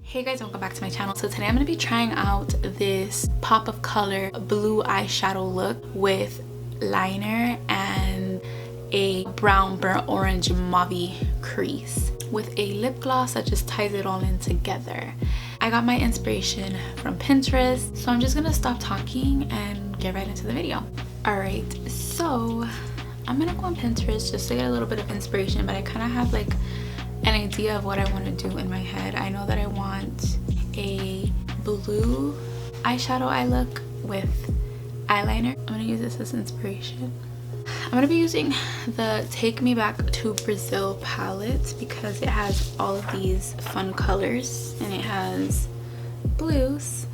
Hey guys, welcome back to my channel. So today I'm going to be trying out this pop of color blue eyeshadow look with liner and a brown burnt orange mauve crease with a lip gloss that just ties it all in together. I got my inspiration from Pinterest, so I'm just gonna stop talking and get right into the video. Alright, so I'm gonna go on Pinterest just to get a little bit of inspiration, but I kind of have like an idea of what I want to do in my head. I know that I want a blue eyeshadow eye look with eyeliner. I'm gonna use this as inspiration. I'm gonna be using the Take Me Back to Brazil palette because it has all of these fun colors and it has blues,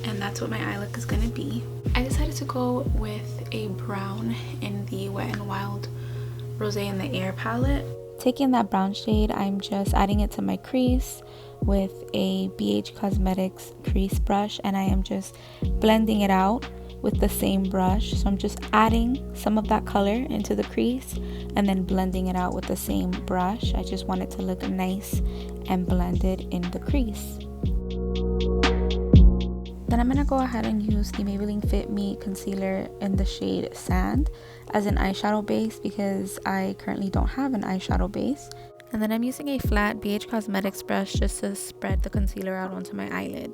and that's what my eye look is gonna be. I decided to go with a brown in the Wet n Wild Rosé in the Air palette. Taking that brown shade, I'm just adding it to my crease with a BH Cosmetics crease brush, and I am just blending it out with the same brush. So I'm just adding some of that color into the crease and then blending it out with the same brush. I just want it to look nice and blended in the crease. Then I'm going to go ahead and use the Maybelline Fit Me concealer in the shade Sand as an eyeshadow base because I currently don't have an eyeshadow base. And then I'm using a flat BH Cosmetics brush just to spread the concealer out onto my eyelid.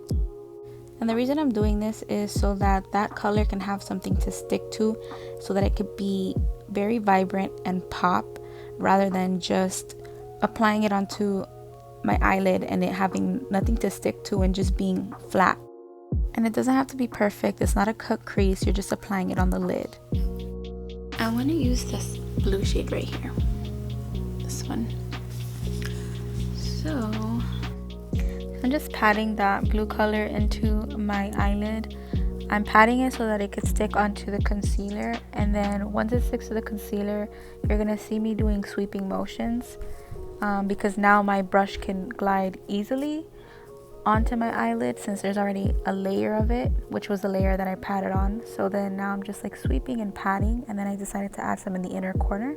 And the reason I'm doing this is so that that color can have something to stick to, so that it could be very vibrant and pop rather than just applying it onto my eyelid and it having nothing to stick to and just being flat. And it doesn't have to be perfect. It's not a cut crease. You're just applying it on the lid. I want to use this blue shade right here. This one. So I'm just patting that blue color into my eyelid. I'm patting it so that it could stick onto the concealer. And then once it sticks to the concealer, you're going to see me doing sweeping motions. Because now my brush can glide easily onto my eyelid since there's already a layer of it, which was the layer that I patted on. So then now I'm just like sweeping and patting, and then I decided to add some in the inner corner.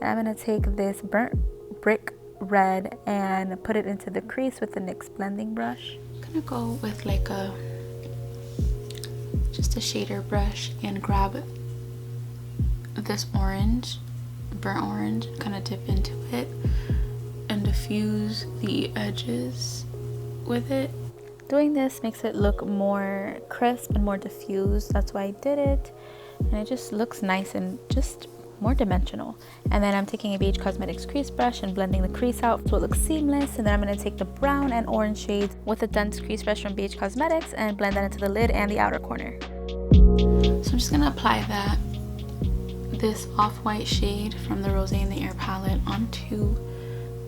Then I'm going to take this burnt brick red and put it into the crease with the NYX blending brush. I'm going to go with like just a shader brush and grab this orange, burnt orange, kind of dip into it and diffuse the edges with it. Doing this makes it look more crisp and more diffused. That's why I did it, and it just looks nice and just more dimensional. And then I'm taking a BH Cosmetics crease brush and blending the crease out so it looks seamless. And then I'm going to take the brown and orange shades with a dense crease brush from BH Cosmetics and blend that into the lid and the outer corner. So I'm just going to apply this off-white shade from the Rosé in the Air palette onto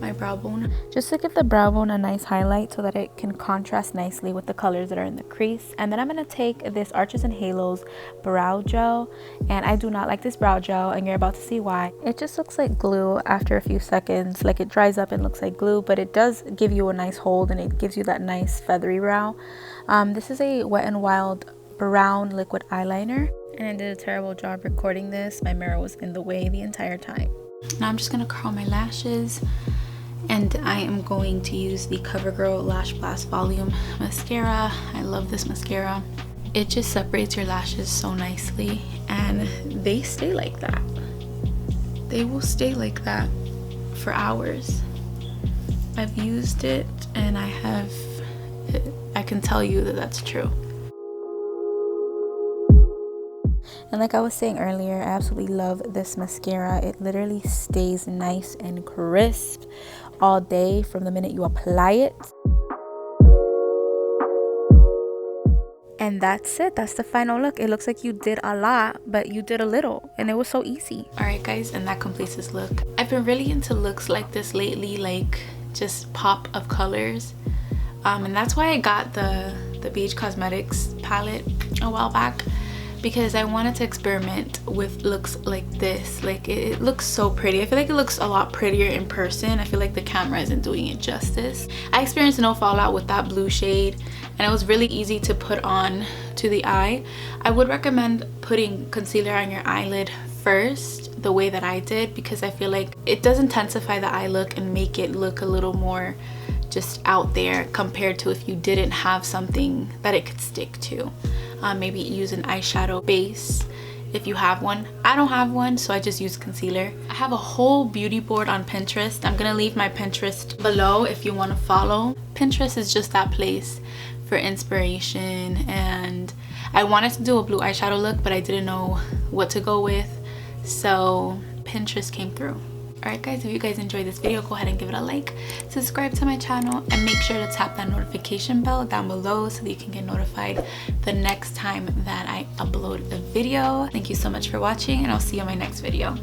my brow bone, just to give the brow bone a nice highlight so that it can contrast nicely with the colors that are in the crease. And then I'm going to take this Arches and Halos brow gel, and I do not like this brow gel, and you're about to see why. It just looks like glue after a few seconds. Like, it dries up and looks like glue, but it does give you a nice hold and it gives you that nice feathery brow. This is a Wet n Wild brown liquid eyeliner, and I did a terrible job recording this. My mirror was in the way the entire time. Now I'm just going to curl my lashes, and I am going to use the CoverGirl Lash Blast Volume Mascara. I love this mascara. It just separates your lashes so nicely, and they stay like that. They will stay like that for hours. I've used it, and I can tell you that that's true. And like I was saying earlier, I absolutely love this mascara. It literally stays nice and crisp all day from the minute you apply it. And that's it. That's the final look. It looks like you did a lot, but you did a little, and it was so easy. Alright guys, and that completes this look. I've been really into looks like this lately, like just pop of colors. And that's why I got the BH Cosmetics palette a while back, because I wanted to experiment with looks like this. Like, it looks so pretty. I feel like it looks a lot prettier in person. I feel like the camera isn't doing it justice. I experienced no fallout with that blue shade, and it was really easy to put on to the eye. I would recommend putting concealer on your eyelid first, the way that I did, because I feel like it does intensify the eye look and make it look a little more just out there compared to if you didn't have something that it could stick to. Maybe use an eyeshadow base if you have one. I don't have one, so I just use concealer. I have a whole beauty board on Pinterest. I'm gonna leave my Pinterest below if you want to follow. Pinterest is just that place for inspiration, and I wanted to do a blue eyeshadow look, but I didn't know what to go with, so Pinterest came through. Alright guys, if you guys enjoyed this video, go ahead and give it a like, subscribe to my channel, and make sure to tap that notification bell down below so that you can get notified the next time that I upload a video. Thank you so much for watching, and I'll see you in my next video.